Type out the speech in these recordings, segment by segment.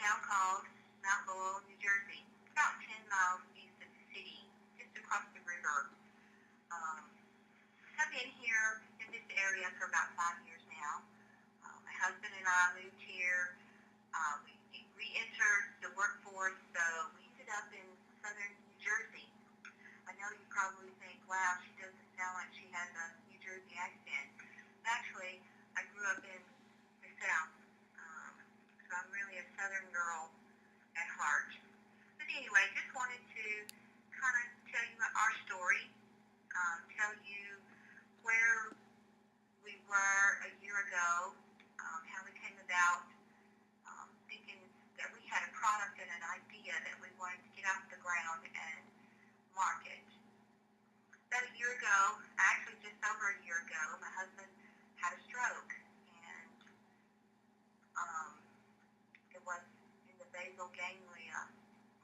town called Mount Laurel, New Jersey, about 10 miles east of the city, just across the river. I've been here in this area for about 5 years now. My husband and I moved here. We re-entered the workforce, so we ended up in southern New Jersey. I know you probably think, wow, she doesn't sound like she has a New Jersey accent. Actually, I grew up in the South, so I'm really a Southern girl at heart. But anyway, just wanted to kind of tell you our story, tell you where we were a year ago, how we came about thinking that we had a product and an idea that we wanted to get off the ground and market. About a year ago, actually just over a year ago, my husband had a stroke, and it was in the basal ganglia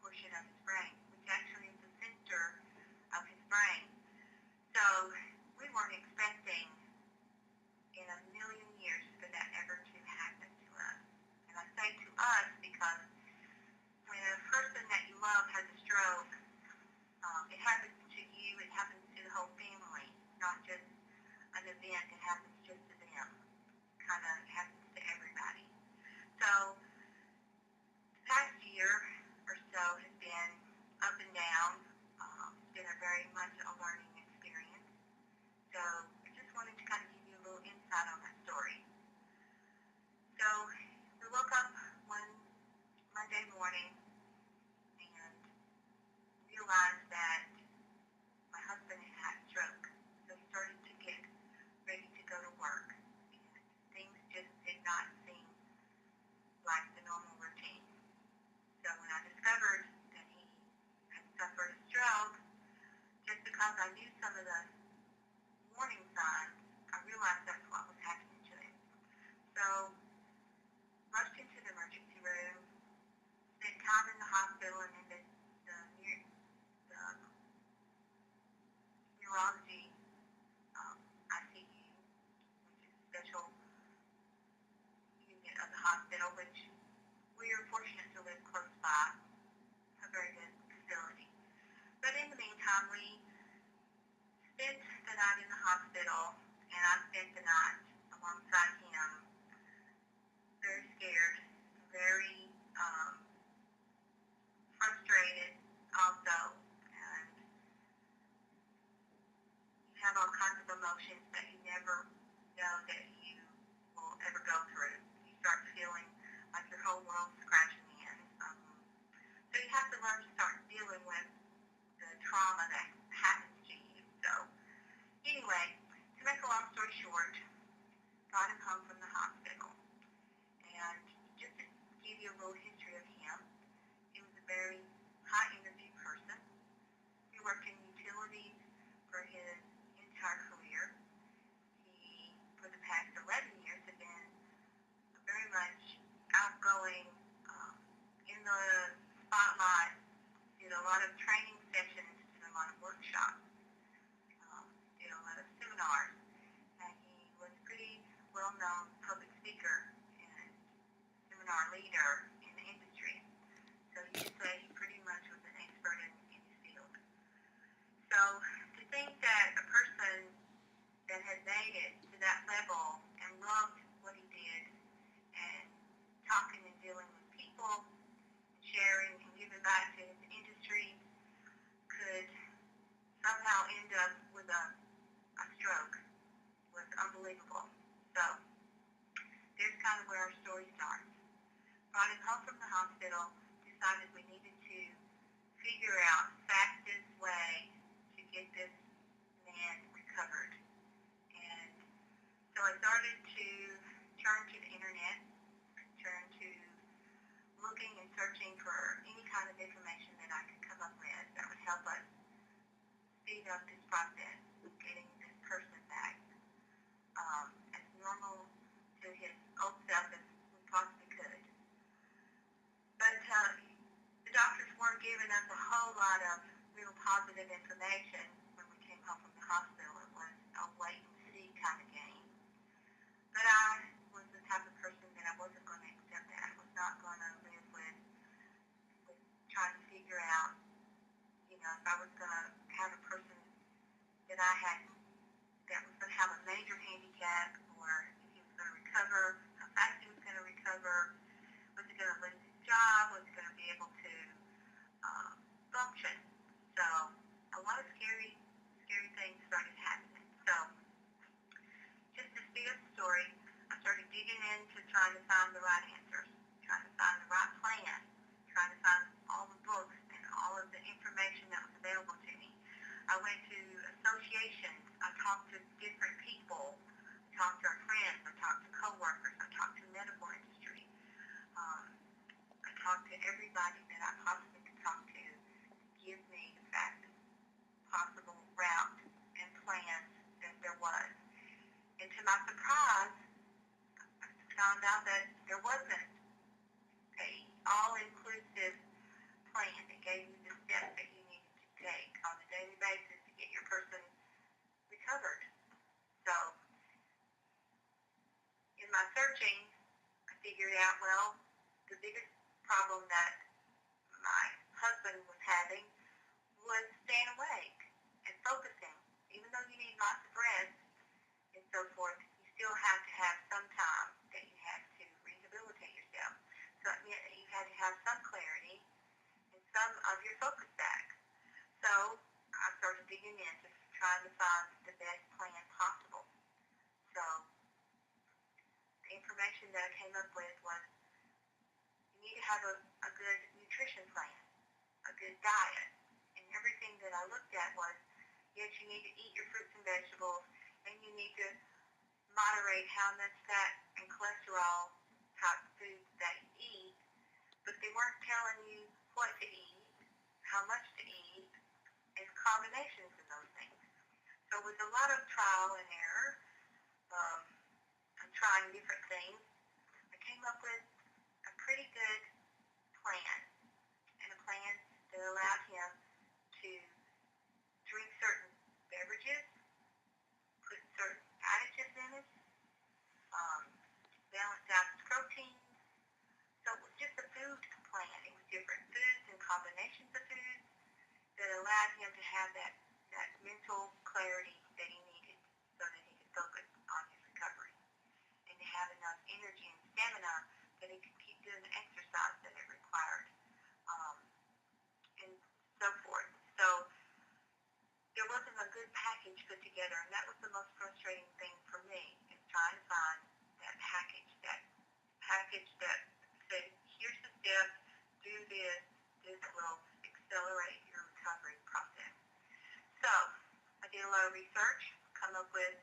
portion of his brain, which actually is the center of his brain. So we weren't expecting in a million years for that ever to happen to us. And I say to us because when a person that you love has a stroke, it happens to you, it happens to the whole family, not just an event, it happens just to them. Kind of happens to everybody. So the past year or so has been up and down. It's been a very much a learning experience. So I just wanted to kind of give you a little insight on that story. So we woke up one Monday morning and realized that my husband had a stroke. So he started to get ready to go to work. And things just did not seem like the normal routine. So when I discovered that he had suffered a stroke, just because I knew some of the warning signs, I realized that's what was happening to him. So rushed into the emergency room, spent time in the hospital and in the neurology ICU, which is a special unit of the hospital, which we are fortunate to live close by, a very good facility. But in the meantime, we spent the night in the hospital, and I spent the night alongside him, very scared, very frustrated also, and you have all kinds of emotions that you never know that you will ever go through. You start feeling like your whole world's crashing in. So you have to learn to start dealing with the trauma that happens to you. So anyway, to make a long story short, got him home from the hospital. And just to give you a little history of him, he was a very high energy person. He worked in utilities for his entire career. He, for the past 11 years, had been very much outgoing, in the spotlight, did a lot of training sessions, did a lot of workshops, did a lot of seminars, and he was a pretty well-known public speaker and seminar leader in the industry. So you could say he pretty much was an expert in his field. So to think that a person that had made it to that level and loved what he did and talking and dealing with people, sharing and giving back to his industry could somehow end up with a stroke was unbelievable. So there's kind of where our story starts. Brought him home from the hospital, decided we needed to figure out the fastest way to get this man recovered. And so I started to turn to the internet, turn to looking and searching for any kind of information that I could come up with that would help us speed up this process of getting this person back as normal to his old self as we possibly could. But the doctors weren't giving us a whole lot of real positive information when we came home from the hospital. It was a wait and see kind of game. But I was the type of person that I wasn't going to accept that. I was not going to live with searching, I figured out, well, the biggest problem that my husband was having was staying awake and focusing. Even though you need lots of rest and so forth, you still have to have some time that you have to rehabilitate yourself. So it meant that you had to have some clarity and some of your focus back. So I started digging into trying to find the best plan possible. So the information that I came up with was you need to have a good nutrition plan, a good diet. And everything that I looked at was, yes, you need to eat your fruits and vegetables, and you need to moderate how much fat and cholesterol type foods that you eat, but they weren't telling you what to eat, how much to eat, and combinations of those things. So with a lot of trial and error, I'm trying different things, I came up with a pretty good plan, and a plan that allowed him to drink certain beverages, put certain additives in it, balance out his proteins. So it was just a food plan. It was different foods and combinations of foods that allowed him to have that mental clarity that he needed so that he could focus on his recovery and to have enough energy and stamina that he could keep doing the exercise that it required, and so forth. So there wasn't a good package put together, and that was the most frustrating thing for me, is trying to find that package that said, here's the steps, do this, this will accelerate your recovery process. So I did a lot of research, come up with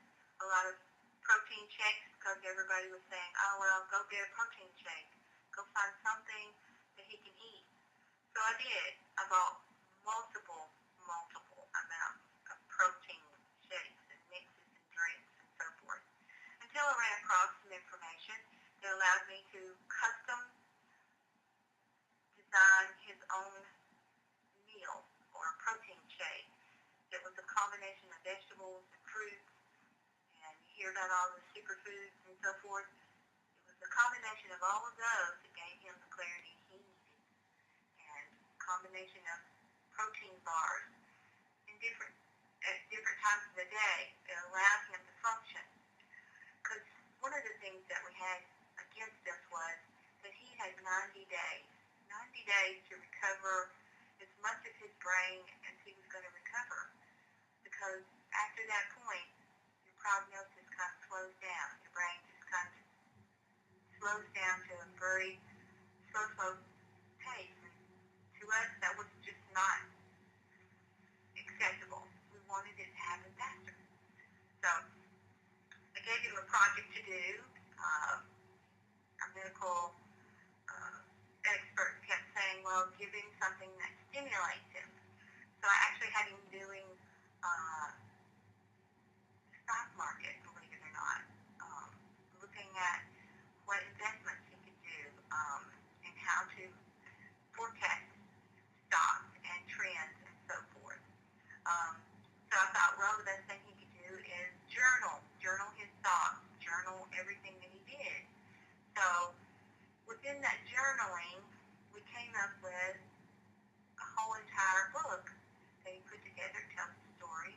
a lot of protein shakes, because everybody was saying, oh, well, go get a protein shake. Go find something that he can eat. So I did. I bought multiple amounts of protein shakes and mixes and drinks and so forth, until I ran across some information that allowed me to custom design his own meal or a protein shake. It was a combination of vegetables and fruits, and you hear about all the superfoods and so forth. It was a combination of all of those that gave him the clarity he needed, and a combination of protein bars at different times of the day that allowed him to function. Because one of the things that we had against us was that he had 90 days to recover as much of his brain as he was going to recover. Because after that point, your prognosis kind of slows down. Your brain just kind of slows down to a very slow pace. And to us, that was just not acceptable. We wanted it to happen faster. So I gave him a project to do. Our medical expert kept saying, well, give him something that stimulates him. So I actually had him doing stock market, believe it or not, looking at what investments he could do, and how to forecast stocks and trends and so forth. So I thought, well, the best thing he could do is journal his thoughts, journal everything that he did. So within that journaling, we came up with a whole entire book that he put together, tells the story,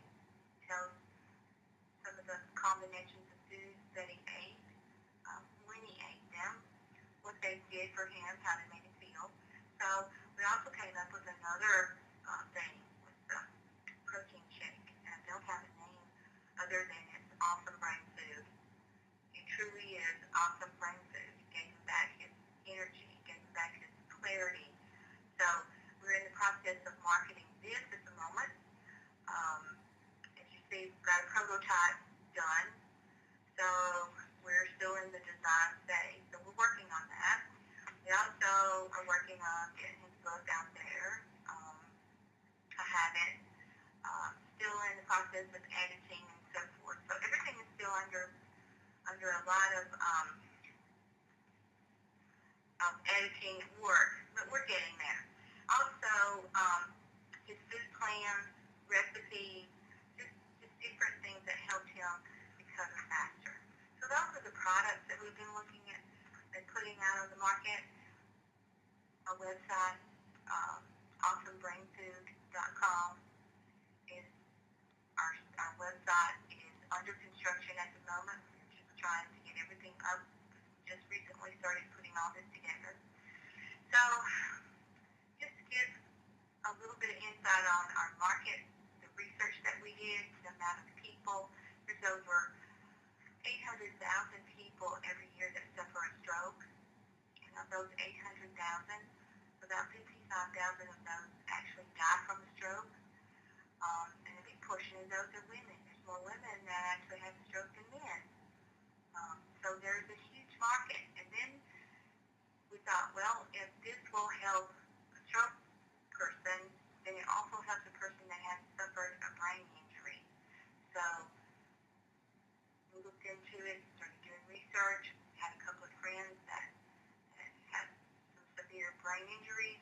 tells some of the combinations of foods that he ate, when he ate them, what they did for him, how they made him feel. So we also came up with another thing with the protein shake. And I don't have a name other than it's awesome brain food. It truly is awesome brain food. It gave him back his energy, it gave him back his clarity. So we're in the process of marketing this at the moment. As you see, we've got a prototype done. So we're still in the design phase. So we're working on that. We also are working on getting his book out there. I have it. Still in the process of editing and so forth. So everything is still under a lot of editing work, but we're getting there. Also, his food plan, recipes, just different things that helped him recover faster. So those are the products that we've been looking out on the market. Our website, awesomebrainfood.com, is our website is under construction at the moment. We're just trying to get everything up. We just recently started putting all this together. So, just to give a little bit of insight on our market, the research that we did, the amount of people. There's over 800,000 people every year that suffer a stroke. And of those 800,000, about 55,000 of those actually die from a stroke. And a big portion of those are women. There's more women that actually have a stroke than men. So there's a huge market. And then we thought, well, if this will help a stroke person, then it also helps a person that has suffered a brain injury. So we looked into it, started doing research, had a couple of friends that had some severe brain injuries,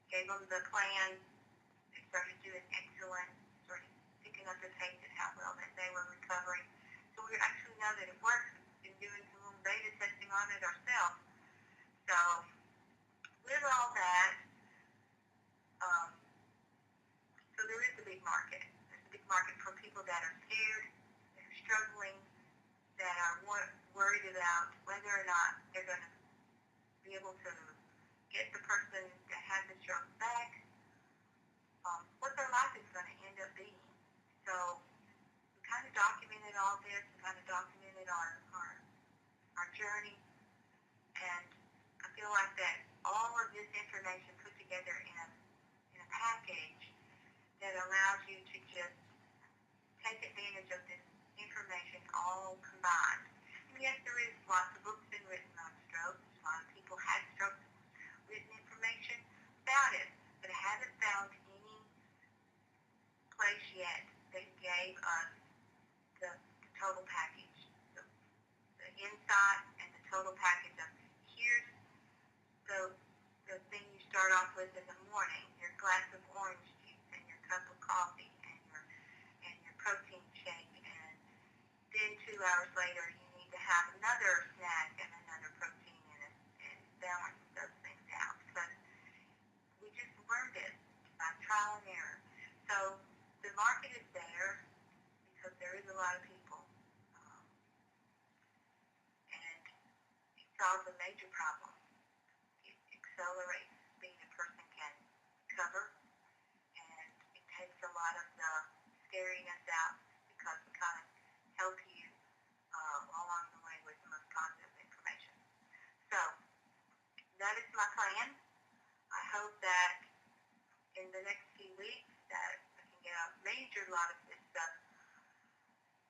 gave them the plan. They started doing excellent, started picking up the pace at how well that they were recovering. So we actually know that it works. We've been doing some little beta testing on it ourselves. So with all that, so there is a big market. There's a big market for people that are scared, that are struggling, that are worried about whether or not they're going to be able to get the person that has the stroke back, what their life is going to end up being. So we kind of documented all this, we kind of documented our journey, and I feel like that all of this information put together in a package that allows you to just take advantage of this information all combined. And yes, there is lots of books been written on stroke. A lot of people had stroke written information about it, but I haven't found any place yet that gave us the total package, the insight and the total package of here's the thing you start off with in the morning, your glass of orange juice and your cup of coffee and your protein shake, and then 2 hours later you need to have another snack and another protein and balance those things out. But we just learned it by trial and error. So the market is there because there is a lot of people, and it solves a major problem. It accelerates the speed a person can recover, and it takes a lot of the scariness out because we kind of help you along the way with the most positive information. So that is my plan. I hope that in the next few weeks that I can get a major lot of this stuff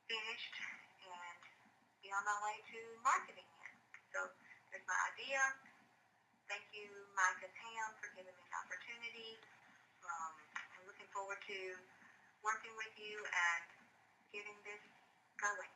finished and be on my way to marketing it. So there's my idea. Thank you, Mike and Tam, for giving me an opportunity. I'm looking forward to working with you and getting this going.